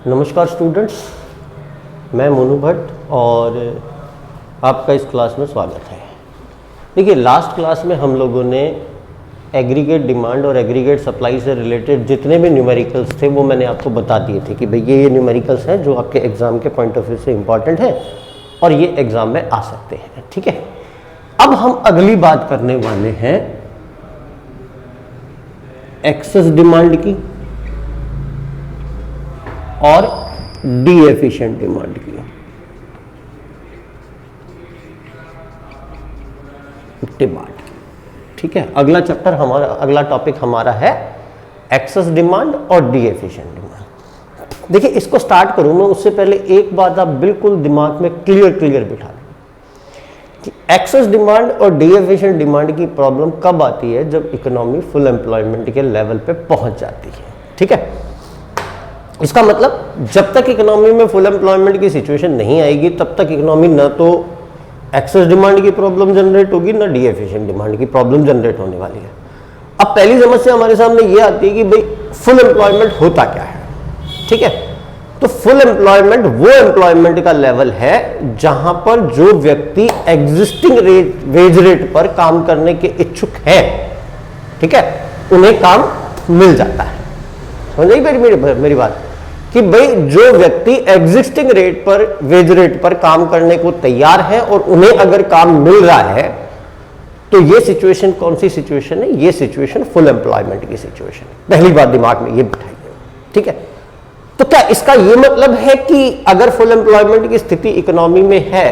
नमस्कार स्टूडेंट्स, मैं मोनू भट्ट और आपका इस क्लास में स्वागत है। देखिए, लास्ट क्लास में हम लोगों ने एग्रीगेट डिमांड और एग्रीगेट सप्लाई से रिलेटेड जितने भी न्यूमेरिकल्स थे वो मैंने आपको बता दिए थे कि भाई ये न्यूमेरिकल्स हैं जो आपके एग्ज़ाम के पॉइंट ऑफ व्यू से इम्पॉर्टेंट है और ये एग्ज़ाम में आ सकते हैं। ठीक है, अब हम अगली बात करने वाले हैं एक्सेस डिमांड की और डी एफिशिएंट डिमांड की। डिमांड, ठीक है, अगला चैप्टर हमारा, अगला टॉपिक हमारा है एक्सेस डिमांड और डी एफिशिएंट डिमांड। देखिए, इसको स्टार्ट करूं मैं उससे पहले एक बात आप बिल्कुल दिमाग में क्लियर बिठा लें कि एक्सेस डिमांड और डी एफिशिएंट डिमांड की प्रॉब्लम कब आती है? जब इकोनॉमी फुल एम्प्लॉयमेंट के लेवल पे पहुंच जाती है। ठीक है, इसका मतलब जब तक इकोनॉमी में फुल एम्प्लॉयमेंट की सिचुएशन नहीं आएगी तब तक इकोनॉमी न तो एक्सेस डिमांड की प्रॉब्लम जनरेट होगी न डी एफिशिएंट डिमांड की प्रॉब्लम जनरेट होने वाली है। अब पहली समस्या हमारे सामने ये आती है कि भाई फुल एम्प्लॉयमेंट होता क्या है। ठीक है, तो फुल एम्प्लॉयमेंट वो एम्प्लॉयमेंट का लेवल है जहां पर जो व्यक्ति एग्जिस्टिंग वेज रेट पर काम करने के इच्छुक है, ठीक है, उन्हें काम मिल जाता है। समझ आई मेरी बात कि भाई जो व्यक्ति एग्जिस्टिंग रेट पर, वेज रेट पर काम करने को तैयार है और उन्हें अगर काम मिल रहा है तो ये सिचुएशन कौन सी सिचुएशन है? ये सिचुएशन फुल एम्प्लॉयमेंट की सिचुएशन है। पहली बात दिमाग में ये बिठाइए। ठीक है, तो क्या इसका ये मतलब है कि अगर फुल एम्प्लॉयमेंट की स्थिति इकोनॉमी में है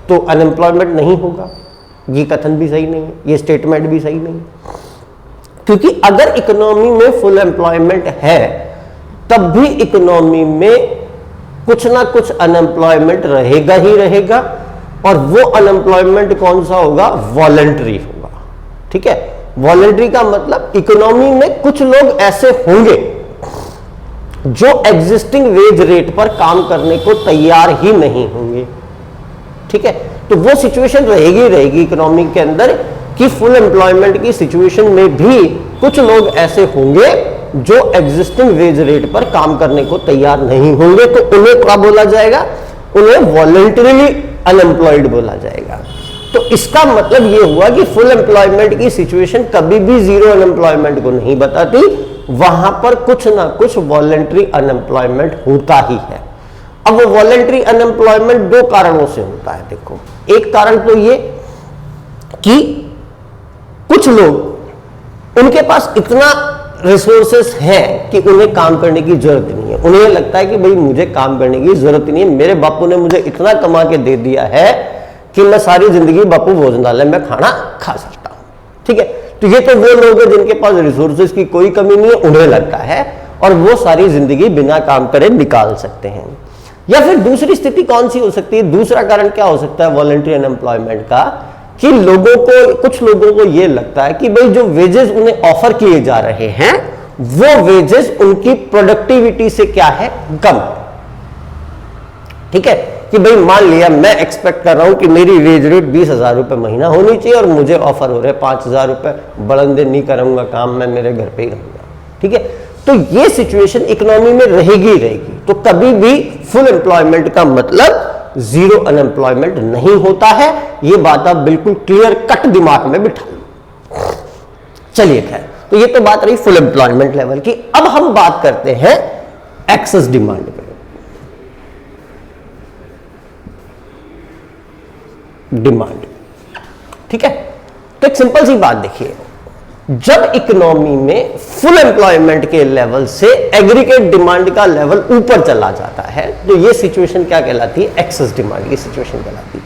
तो अनएम्प्लॉयमेंट नहीं होगा? ये कथन भी सही नहीं है, ये स्टेटमेंट भी सही नहीं है, क्योंकि अगर इकोनॉमी में फुल एम्प्लॉयमेंट है तब भी इकोनॉमी में कुछ ना कुछ अनएम्प्लॉयमेंट रहेगा ही रहेगा, और वो अनएम्प्लॉयमेंट कौन सा होगा? वॉलंटरी होगा। ठीक है, वॉलंटरी का मतलब इकोनॉमी में कुछ लोग ऐसे होंगे जो एग्जिस्टिंग वेज रेट पर काम करने को तैयार ही नहीं होंगे। ठीक है, तो वो सिचुएशन रहेगी इकोनॉमी के अंदर कि फुल एम्प्लॉयमेंट की सिचुएशन में भी कुछ लोग ऐसे होंगे जो एग्जिस्टिंग वेज रेट पर काम करने को तैयार नहीं होंगे, तो उन्हें क्या बोला जाएगा? उन्हें वॉलंटरीली अनएम्प्लॉयड बोला जाएगा। तो इसका मतलब यह हुआ कि फुल एम्प्लॉयमेंट की सिचुएशन कभी भी जीरो अनएम्प्लॉयमेंट को नहीं बताती, वहां पर कुछ ना कुछ वॉलंटरी अनएम्प्लॉयमेंट होता ही है। अब वो वॉलंटरी अनएम्प्लॉयमेंट दो कारणों से होता है। देखो, एक कारण तो ये कि कुछ लोग, उनके पास इतना रिसोर्सेस हैं कि उन्हें काम करने की जरूरत नहीं है। उन्हें लगता है कि भाई मुझे काम करने की जरूरत नहीं है, मेरे बापू ने मुझे इतना कमा के दे दिया है कि मैं सारी जिंदगी बापू भोजनालय में खाना खा सकता हूं। ठीक है, तो ये तो वो लोग हैं जिनके पास रिसोर्सेस की कोई कमी नहीं है, उन्हें लगता है, और वो सारी जिंदगी बिना काम करे निकाल सकते हैं। या फिर दूसरी स्थिति कौन सी हो सकती है? दूसरा कारण क्या हो सकता है वॉलंटरी अनएम्प्लॉयमेंट का? कि लोगों को, कुछ लोगों को यह लगता है कि भाई जो वेजेस उन्हें ऑफर किए जा रहे हैं वो वेजेस उनकी प्रोडक्टिविटी से क्या है? कम। ठीक है, कि भाई मान लिया मैं एक्सपेक्ट कर रहा हूं कि मेरी वेज रेट 20,000 रुपए महीना होनी चाहिए और मुझे ऑफर हो रहे 5,000 रुपए, बड़ंदे नहीं करूंगा काम, मैं मेरे घर पे ही रहूंगा। ठीक है, तो ये सिचुएशन इकोनॉमी में रहेगी। तो कभी भी फुल एम्प्लॉयमेंट का मतलब जीरो अनएम्प्लॉयमेंट नहीं होता है। ये बात आप बिल्कुल क्लियर कट दिमाग में बिठा लो। चलिए खैर, तो ये तो बात रही फुल एम्प्लॉयमेंट लेवल की। अब हम बात करते हैं एक्सेस डिमांड पे। डिमांड, ठीक है, तो एक सिंपल सी बात देखिए, जब इकोनॉमी में फुल एम्प्लॉयमेंट के लेवल से एग्रीगेट डिमांड का लेवल ऊपर चला जाता है तो ये सिचुएशन क्या कहलाती है? एक्सेस डिमांड की सिचुएशन कहलाती है।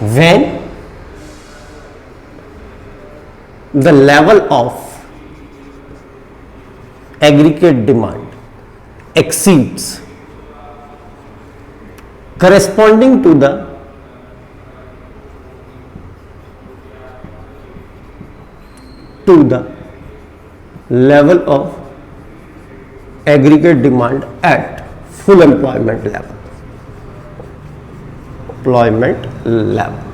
When the level of aggregate demand exceeds corresponding to the level of aggregate demand at full employment level.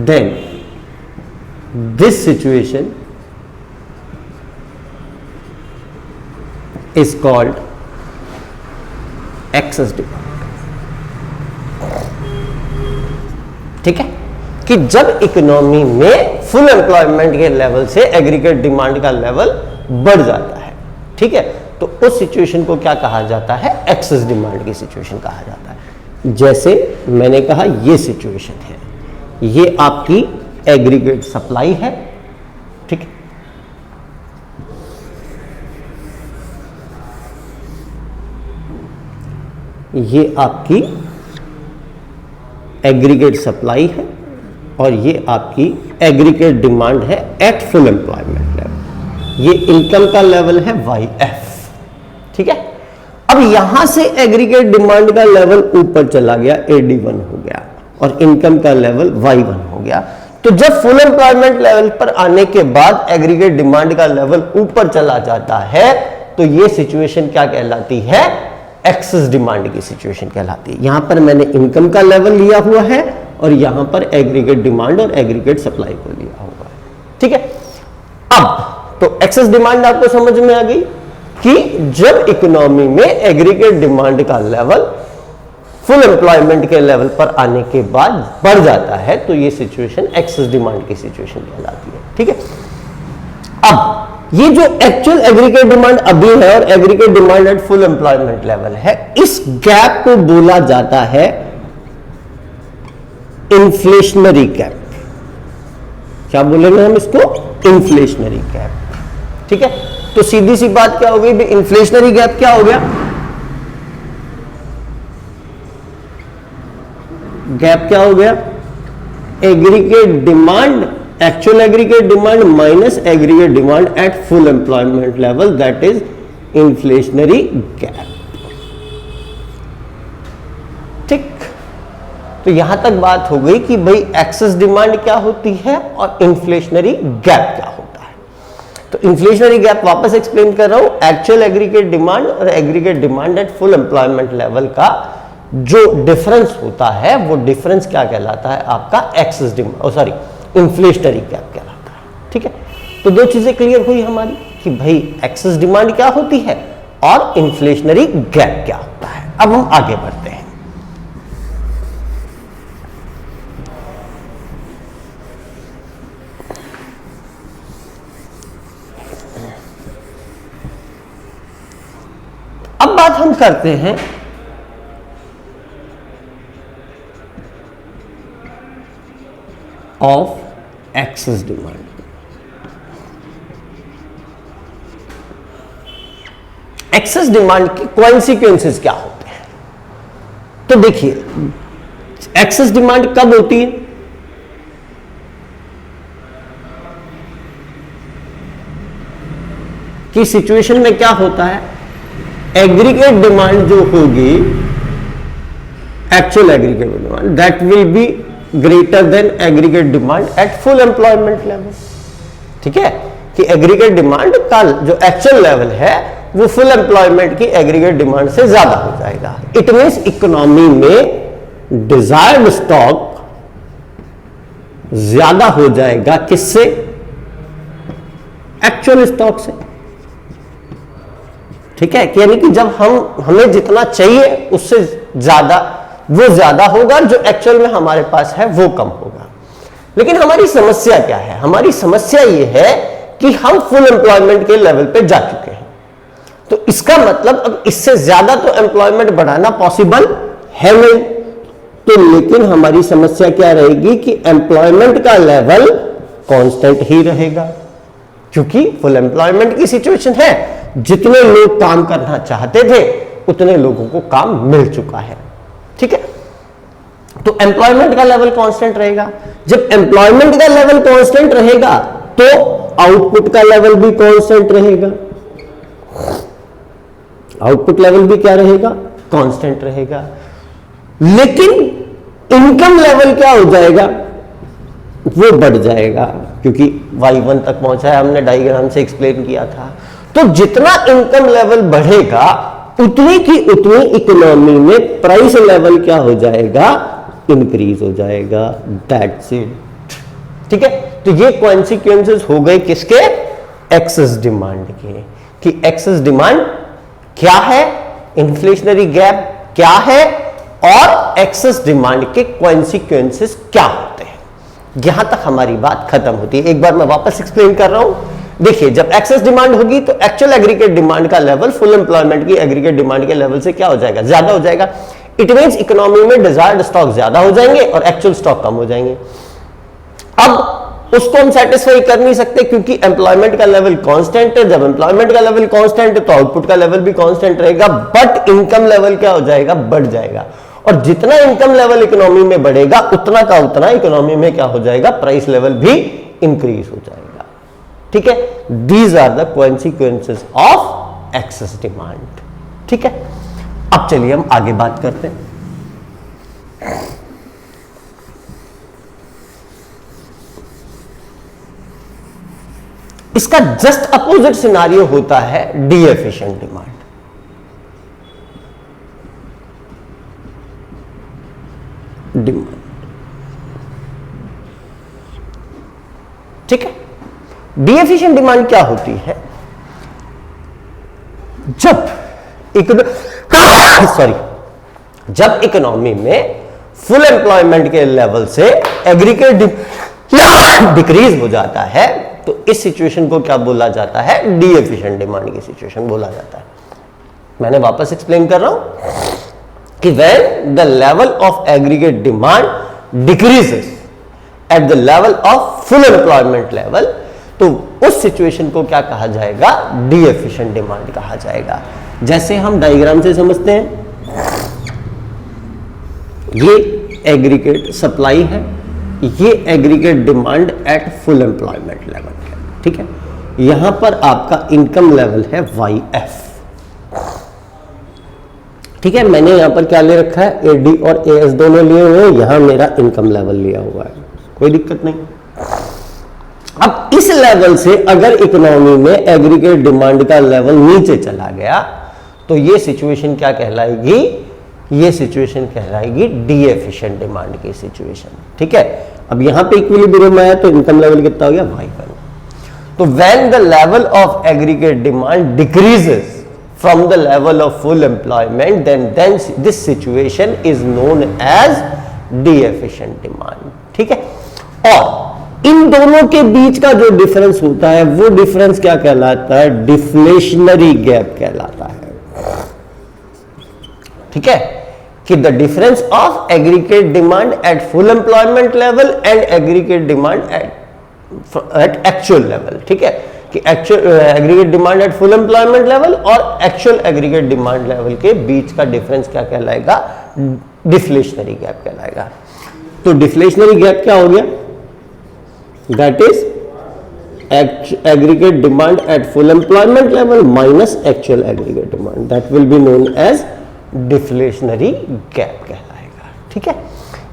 Then this situation is called access demand. ठीक है, कि जब इकोनॉमी में फुल एम्प्लॉयमेंट के level से एग्रीगेट डिमांड का level बढ़ जाता है, ठीक है, तो उस सिचुएशन को क्या कहा जाता है, एक्सेस डिमांड की सिचुएशन कहा जाता है। जैसे मैंने कहा ये सिचुएशन है, ये आपकी एग्रीगेट सप्लाई है, ठीक है, ये आपकी एग्रीगेट सप्लाई है और ये आपकी एग्रीगेट डिमांड है एट फुल एम्प्लॉयमेंट लेवल। ये इनकम का लेवल है YF, ठीक है। अब यहां से एग्रीगेट डिमांड का लेवल ऊपर चला गया, AD1 हो गया, और इनकम का लेवल Y1 हो गया। तो जब फुल एम्प्लॉयमेंट लेवल पर आने के बाद एग्रीगेट डिमांड का लेवल ऊपर चला जाता है, तो ये सिचुएशन क्या कहलाती है, एक्सेस डिमांड की सिचुएशन कहलाती है। यहां पर मैंने इनकम का लेवल लिया हुआ है और यहां पर एग्रीगेट डिमांड और एग्रीगेट सप्लाई को लिया हुआ है, ठीक है। अब तो एक्सेस डिमांड आपको समझ में आ गई कि जब इकोनॉमी में एग्रीगेट डिमांड का लेवल फुल एम्प्लॉयमेंट के लेवल पर आने के बाद बढ़ जाता है, तो ये सिचुएशन एक्सेस डिमांड की सिचुएशन कहलाती है, ठीक है। अब ये जो एक्चुअल एग्रीगेट डिमांड अभी है और aggregate demand at full employment level है, इस गैप को बोला जाता है इन्फ्लेशनरी गैप। क्या बोलेंगे हम इसको, इन्फ्लेशनरी गैप, ठीक है। तो सीधी सी बात क्या हो गई, इन्फ्लेशनरी गैप क्या हो गया, गैप क्या हो गया, aggregate demand, actual aggregate demand minus aggregate demand at full employment level, that is inflationary gap, ठीक। तो यहां तक बात हो गई कि भाई एक्सेस डिमांड क्या होती है और इन्फ्लेशनरी गैप क्या होता है। तो इन्फ्लेशनरी गैप वापस एक्सप्लेन कर रहा हूं, एक्चुअल एग्रीगेट डिमांड और aggregate demand at full employment level का जो डिफरेंस होता है, वो डिफरेंस क्या कहलाता है, आपका excess demand, sorry, inflationary gap कहलाता है, ठीक है। तो दो चीजें क्लियर हुई हमारी कि भाई एक्सेस डिमांड क्या होती है और इन्फ्लेशनरी गैप क्या होता है। अब हम आगे बढ़ते हैं। अब बात हम करते हैं of excess demand. Excess demand के कॉन्सिक्वेंसेस क्या होते हैं, तो देखिए एक्सेस डिमांड कब होती है, कि सिचुएशन में क्या होता है, एग्रीगेट डिमांड जो होगी, actual aggregate demand, that will be greater than aggregate demand at full employment level, ठीक है, कि एग्रीगेट डिमांड का जो एक्चुअल लेवल है वो फुल एम्प्लॉयमेंट की एग्रीगेट डिमांड से ज्यादा हो जाएगा। इट मींस इकोनॉमी में डिजायर्ड स्टॉक ज्यादा हो जाएगा, किससे, एक्चुअल स्टॉक से, ठीक है। यानी कि जब हमें जितना चाहिए उससे ज्यादा, वो ज्यादा होगा, जो एक्चुअल में हमारे पास है वो कम होगा। लेकिन हमारी समस्या क्या है, हमारी समस्या ये है कि हम फुल एम्प्लॉयमेंट के लेवल पे जा चुके हैं, तो इसका मतलब अब इससे ज्यादा तो एम्प्लॉयमेंट बढ़ाना पॉसिबल है नहीं। तो लेकिन हमारी समस्या क्या रहेगी कि एम्प्लॉयमेंट का लेवल कांस्टेंट ही रहेगा, क्योंकि फुल एम्प्लॉयमेंट की सिचुएशन है, जितने लोग काम करना चाहते थे उतने लोगों को काम मिल चुका है, ठीक है। तो एम्प्लॉयमेंट का लेवल कांस्टेंट रहेगा। जब एम्प्लॉयमेंट का लेवल कांस्टेंट रहेगा तो आउटपुट का लेवल भी कांस्टेंट रहेगा, आउटपुट लेवल भी क्या रहेगा, कांस्टेंट रहेगा। लेकिन इनकम लेवल क्या हो जाएगा, वो बढ़ जाएगा, क्योंकि Y1 तक पहुंचा है, हमने डायग्राम से एक्सप्लेन किया था। तो जितना इनकम लेवल बढ़ेगा उतनी की उतनी इकोनॉमी में प्राइस लेवल क्या हो जाएगा, इंक्रीज हो जाएगा, दैट्स इट, ठीक है। तो ये कॉन्सिक्वेंसेस हो गए किसके, एक्सेस डिमांड के, कि एक्सेस डिमांड क्या है इन्फ्लेशनरी गैप, क्या है और एक्सेस डिमांड के कॉन्सिक्वेंसेस क्या होते हैं। यहां तक हमारी बात खत्म होती है। एक बार मैं वापस एक्सप्लेन कर रहा हूं। देखिए, जब एक्सेस डिमांड होगी तो एक्चुअल एग्रीगेट डिमांड का लेवल फुल एम्प्लॉयमेंट की एग्रीगेट डिमांड के लेवल से क्या हो जाएगा, ज्यादा हो जाएगा। इट मींस इकोनॉमी में डिजायर्ड स्टॉक ज्यादा हो जाएंगे और एक्चुअल स्टॉक कम हो जाएंगे। अब उसको हम सेटिस्फाई कर नहीं सकते क्योंकि एम्प्लॉयमेंट का लेवल कांस्टेंट है। जब एम्प्लॉयमेंट का लेवल कांस्टेंट है तो आउटपुट का लेवल भी कांस्टेंट रहेगा, बट इनकम लेवल क्या हो जाएगा, बढ़ जाएगा। और जितना इनकम लेवल इकोनॉमी में बढ़ेगा उतना का उतना इकोनॉमी में क्या हो जाएगा, प्राइस लेवल भी इंक्रीज हो जाएगा। ठीक है, these are the consequences of excess demand. ठीक है, अब चलिए हम आगे बात करते हैं। इसका जस्ट अपोजिट सिनारियो होता है डी एफिशिएंट डिमांड। ठीक है, डी एफिशिएंट डिमांड क्या होती है, जब इकोनॉमी में फुल एम्प्लॉयमेंट के लेवल से एग्रीगेट डिक्रीज हो जाता है तो इस सिचुएशन को क्या बोला जाता है, डी एफिशिएंट डिमांड की सिचुएशन बोला जाता है। मैंने वापस एक्सप्लेन कर रहा हूं कि when the level of aggregate demand decreases at the level of full employment level, तो उस सिचुएशन को क्या कहा जाएगा, डी एफिशिएंट डिमांड कहा जाएगा। जैसे हम डायग्राम से समझते हैं, ये एग्रीगेट सप्लाई है, ये aggregate demand at full employment level है। ठीक है, यहां पर आपका इनकम लेवल है YF। ठीक है, मैंने यहां पर क्या ले रखा है, AD और AS दोनों लिए हुए हैं, यहां मेरा इनकम लेवल लिया हुआ है, कोई दिक्कत नहीं। अब इस लेवल से अगर इकोनॉमी में एग्रीगेट डिमांड का लेवल नीचे चला गया तो ये सिचुएशन क्या कहलाएगी, ये सिचुएशन कहलाएगी डी एफिशिएंट डिमांड की सिचुएशन। ठीक है, अब यहां पे इक्विलिब्रियम आया तो इनकम लेवल कितना हो गया, Y1। तो when the level of aggregate demand decreases from the level of full employment then this situation is known as deficient demand. ठीक है, और इन दोनों के बीच का जो डिफरेंस होता है वो डिफरेंस क्या कहलाता है, डिफ्लेशनरी गैप कहलाता है। ठीक है, कि the difference of aggregate demand at full employment level and aggregate demand eight actual level. ठीक है, कि actual aggregate demand at full employment level और एक्चुअल एग्रीगेट डिमांड लेवल के बीच का डिफरेंस क्या कहलाएगा, डिफ्लेशनरी गैप कहलाएगा। तो डिफ्लेशनरी गैप क्या हो गया, that is aggregate demand at full employment level minus actual aggregate demand, that will be known as deflationary gap कहलाएगा। ठीक है,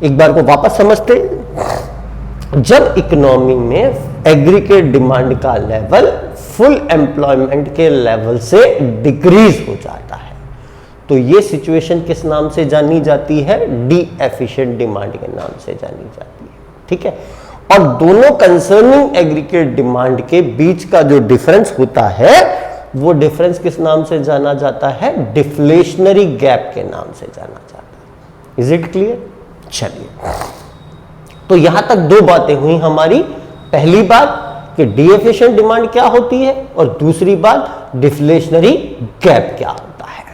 एक बार को वापस समझते हैं। जब इकोनॉमी में एग्रीगेट डिमांड का लेवल फुल एम्प्लॉयमेंट के लेवल से डिक्रीज हो जाता है तो ये सिचुएशन किस नाम से जानी जाती है, डी एफिशिएंट डिमांड के नाम से जानी जाती है। ठीक है, और दोनों कंसर्निंग एग्रीगेट डिमांड के बीच का जो डिफरेंस होता है वो डिफरेंस किस नाम से जाना जाता है, डिफ्लेशनरी गैप के नाम से जाना जाता है। Is it clear? चलिए, तो यहां तक दो बातें हुई हमारी। पहली बात कि डी एफिशिएंट डिमांड क्या होती है और दूसरी बात डिफ्लेशनरी गैप क्या होता है।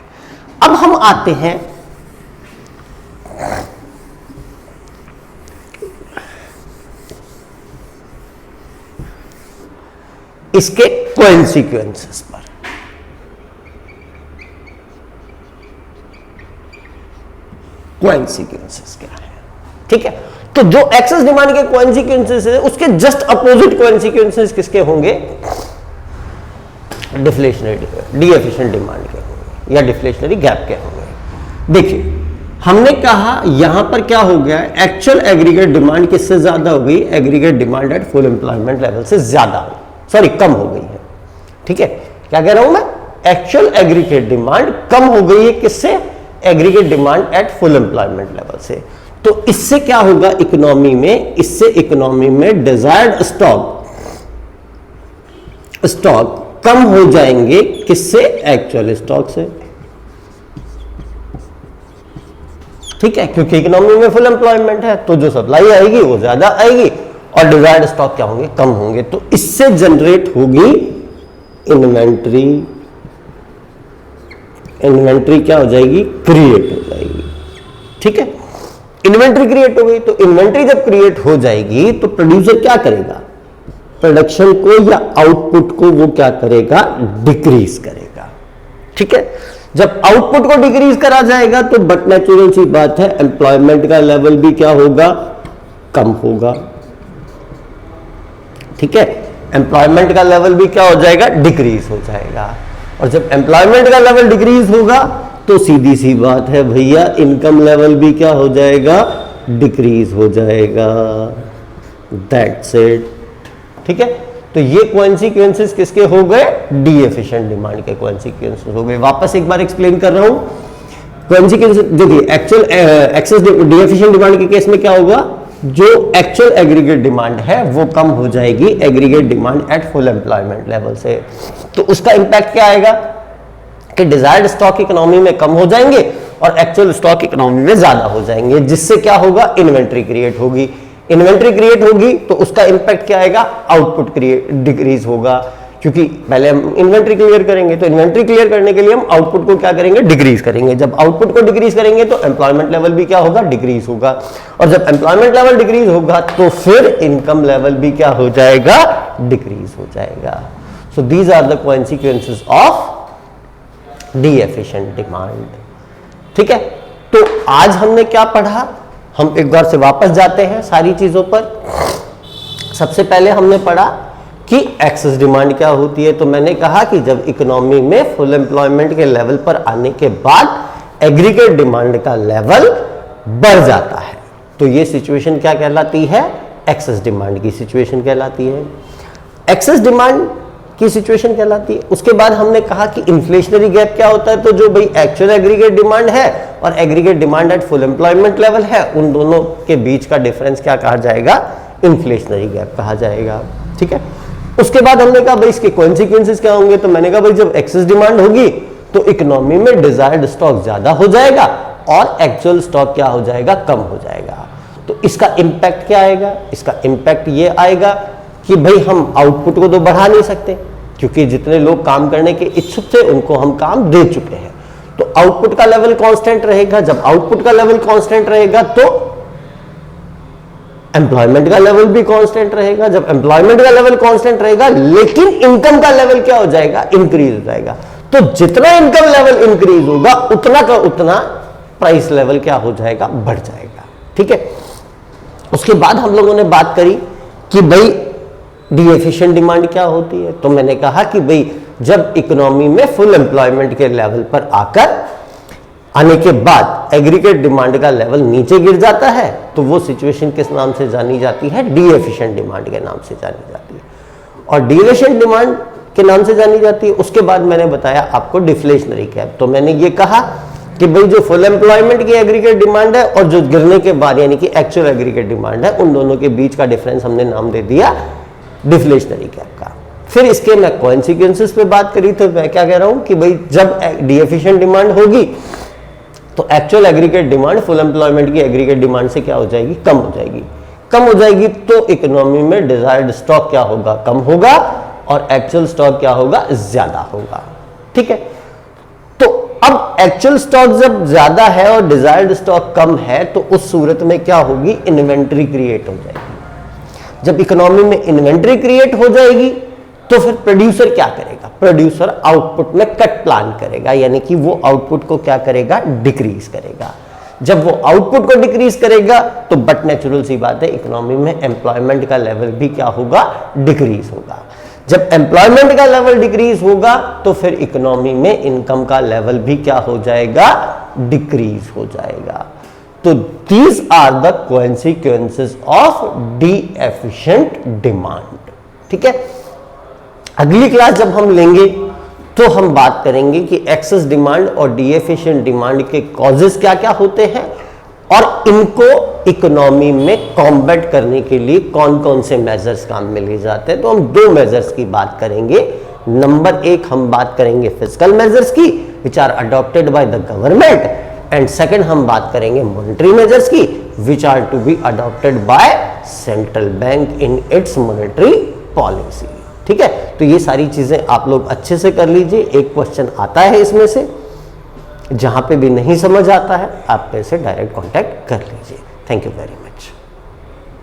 अब हम आते हैं इसके कॉन्सिक्वेंसेस पर। कॉन्सिक्वेंसेस क्या है? ठीक है, तो जो एक्सेस डिमांड के कॉन्सिक्वेंसेस है उसके जस्ट अपोजिट कॉन्सिक्वेंसेस किसके होंगे, डिफ्लेशनरी डी एफिशिएंट डिमांड के होंगे या डिफ्लेशनरी गैप के होंगे। देखिए, हमने कहा यहां पर क्या हो गया, एक्चुअल एग्रीगेट डिमांड किससे ज्यादा हो गई, aggregate demand at full employment level से ज्यादा हो, सॉरी कम हो गई है। ठीक है, क्या कह रहा हूं मैं, एक्चुअल एग्रीगेट डिमांड कम हो गई है किससे, aggregate demand at full employment level से। तो इससे क्या होगा इकोनॉमी में, इससे इकोनॉमी में डिजायर्ड स्टॉक कम हो जाएंगे किससे? एक्चुअल स्टॉक से। ठीक है, क्योंकि इकोनॉमी में फुल एम्प्लॉयमेंट है तो जो सप्लाई आएगी वो ज्यादा आएगी और डिजायर्ड स्टॉक क्या होंगे? कम होंगे। तो इससे जनरेट होगी इन्वेंट्री। इन्वेंट्री क्या हो जाएगी? क्रिएट हो जाएगी। ठीक है, इन्वेंट्री क्रिएट हो गई। तो इन्वेंट्री जब क्रिएट हो जाएगी तो प्रोड्यूसर क्या करेगा? प्रोडक्शन को या आउटपुट को वो क्या करेगा? डिक्रीज करेगा। ठीक है, जब आउटपुट को डिक्रीज करा जाएगा तो बट नेचुरल सी बात है एम्प्लॉयमेंट का लेवल भी क्या होगा? कम होगा। ठीक है, एम्प्लॉयमेंट का लेवल भी क्या हो जाएगा? डिक्रीज हो जाएगा। और जब एम्प्लॉयमेंट का लेवल डिक्रीज होगा तो सीधी सी बात है भैया इनकम लेवल भी क्या हो जाएगा? डिक्रीज हो जाएगा। That's it. ठीक है, तो ये कॉन्सिक्वेंसेस किसके हो गए? डी एफिशिएंट डिमांड के कॉन्सिक्वेंसेस हो गए। वापस एक बार एक्सप्लेन कर रहा हूं। कॉन्सिक्वेंसेस देखिए, actual excess deficient demand के केस में क्या होगा? जो एक्चुअल एग्रीगेट डिमांड है वो कम हो जाएगी aggregate demand at full employment level से। तो उसका इंपैक्ट क्या आएगा कि डिजायर्ड स्टॉक इकोनॉमी में कम हो जाएंगे और एक्चुअल स्टॉक इकोनॉमी में ज्यादा हो जाएंगे, जिससे क्या होगा? इन्वेंट्री क्रिएट होगी। इन्वेंट्री क्रिएट होगी तो उसका इंपैक्ट क्या आएगा? आउटपुट डिक्रीज होगा, क्योंकि पहले हम इन्वेंट्री क्लियर करेंगे तो इन्वेंट्री क्लियर करने के लिए हम आउटपुट को क्या करेंगे? डिक्रीज करेंगे। जब आउटपुट को डिक्रीज करेंगे तो एम्प्लॉयमेंट लेवल भी क्या होगा? डिक्रीज होगा। और जब एम्प्लॉयमेंट लेवल डिक्रीज होगा तो फिर इनकम लेवल भी क्या हो जाएगा? डिक्रीज हो जाएगा। So these are the consequences of deficient demand. ठीक है, तो आज हमने क्या पढ़ा? हम एक बार से वापस जाते हैं सारी चीजों पर। सबसे पहले हमने पढ़ा कि एक्सेस डिमांड क्या होती है। तो मैंने कहा कि जब इकोनॉमी में फुल एम्प्लॉयमेंट के लेवल पर आने के बाद एग्रीगेट डिमांड का लेवल बढ़ जाता है तो ये सिचुएशन क्या कहलाती है? एक्सेस डिमांड की सिचुएशन कहलाती है। एक्सेस डिमांड की सिचुएशन कहलाती है। उसके बाद हमने कहा कि इन्फ्लेशनरी गैप क्या होता है? तो जो भाई एक्चुअल एग्रीगेट डिमांड है और aggregate demand at full employment level है, उन दोनों के बीच का डिफरेंस क्या कहा जाएगा? इन्फ्लेशनरी गैप कहा जाएगा। ठीक है, उसके बाद हमने कहा भाई इसके कॉन्सिक्वेंसेस क्या होंगे? तो मैंने कहा भाई जब एक्सेस डिमांड होगी तो इकोनॉमी में डिजायर्ड स्टॉक ज्यादा हो जाएगा और एक्चुअल स्टॉक क्या हो जाएगा? कम हो जाएगा। तो इसका इंपैक्ट क्या आएगा? इसका इंपैक्ट ये आएगा कि भाई हम आउटपुट को तो बढ़ा नहीं सकते, क्योंकि जितने लोग काम करने के इच्छुक थे उनको हम काम दे चुके हैं। तो आउटपुट का लेवल कांस्टेंट रहेगा। जब आउटपुट का लेवल कांस्टेंट रहेगा तो एम्प्लॉयमेंट का लेवल भी कांस्टेंट रहेगा। जब एम्प्लॉयमेंट का लेवल कांस्टेंट रहेगा लेकिन इनकम का लेवल क्या हो जाएगा? इंक्रीज हो जाएगा। तो जितना इनकम लेवल इंक्रीज होगा उतना का उतना प्राइस लेवल क्या हो जाएगा? बढ़ जाएगा। ठीक है, उसके बाद हम लोगों ने बात करी कि भाई डी एफिशिएंट डिमांड क्या होती है। तो मैंने कहा कि भाई जब इकोनॉमी में फुल एम्प्लॉयमेंट के लेवल पर आने के बाद एग्रीगेट डिमांड का लेवल नीचे गिर जाता है तो वो सिचुएशन किस नाम से जानी जाती है? डी एफिशिएंट डिमांड के नाम से जानी जाती है। और डी एफिशिएंट डिमांड के नाम से जानी जाती है। उसके बाद मैंने बताया आपको डिफ्लेशनरी गैप। तो मैंने ये कहा कि भाई जो फुल एम्प्लॉयमेंट की एग्रीगेट डिमांड है और जो गिरने के बाद यानी कि एक्चुअल एग्रीगेट डिमांड है, उन दोनों के बीच का डिफरेंस हमने नाम दे दिया डिफ्लेशनरी गैप का। फिर इसके मैं कॉन्सिक्वेंसेस पे बात करी तो मैं क्या कह रहा हूं कि भाई जब डी एफिशिएंट डिमांड होगी तो actual aggregate demand full employment की एग्रीगेट डिमांड से क्या हो जाएगी? कम हो जाएगी। कम हो जाएगी तो इकोनॉमी में डिजायर्ड स्टॉक क्या होगा? कम होगा और एक्चुअल स्टॉक क्या होगा? ज्यादा होगा। ठीक है, तो अब एक्चुअल स्टॉक जब ज्यादा है और डिजायर्ड स्टॉक कम है तो उस सूरत में क्या होगी? इन्वेंट्री क्रिएट हो जाएगी। जब इकोनॉमी में इन्वेंट्री क्रिएट हो जाएगी तो फिर प्रोड्यूसर क्या करेगा? प्रोड्यूसर आउटपुट में कट प्लान करेगा, यानी कि वो आउटपुट को क्या करेगा? डिक्रीज करेगा। जब वो आउटपुट को डिक्रीज करेगा तो बट नेचुरल सी बात है इकोनॉमी में एम्प्लॉयमेंट का लेवल भी क्या होगा? डिक्रीज होगा। जब एम्प्लॉयमेंट का लेवल डिक्रीज होगा तो फिर इकोनॉमी में इनकम का लेवल भी क्या हो जाएगा? डिक्रीज हो जाएगा। तो these are the consequences of deficient demand. ठीक है, अगली क्लास जब हम लेंगे तो हम बात करेंगे कि एक्सेस डिमांड और डी एफिशिएंट डिमांड के कॉजेस क्या क्या होते हैं और इनको इकोनॉमी में कॉम्बैट करने के लिए कौन कौन से मेजर्स काम में लिए जाते हैं। तो हम दो मेजर्स की बात करेंगे। नंबर 1 हम बात करेंगे फिजिकल मेजर्स की which are adopted by the government, and second हम बात करेंगे मॉनेटरी मेजर्स की which are to be adopted by central bank in its monetary policy. ठीक है, तो ये सारी चीजें आप लोग अच्छे से कर लीजिए। एक क्वेश्चन आता है इसमें से, जहां पे भी नहीं समझ आता है आप मेरे से डायरेक्ट कांटेक्ट कर लीजिए। Thank you very much.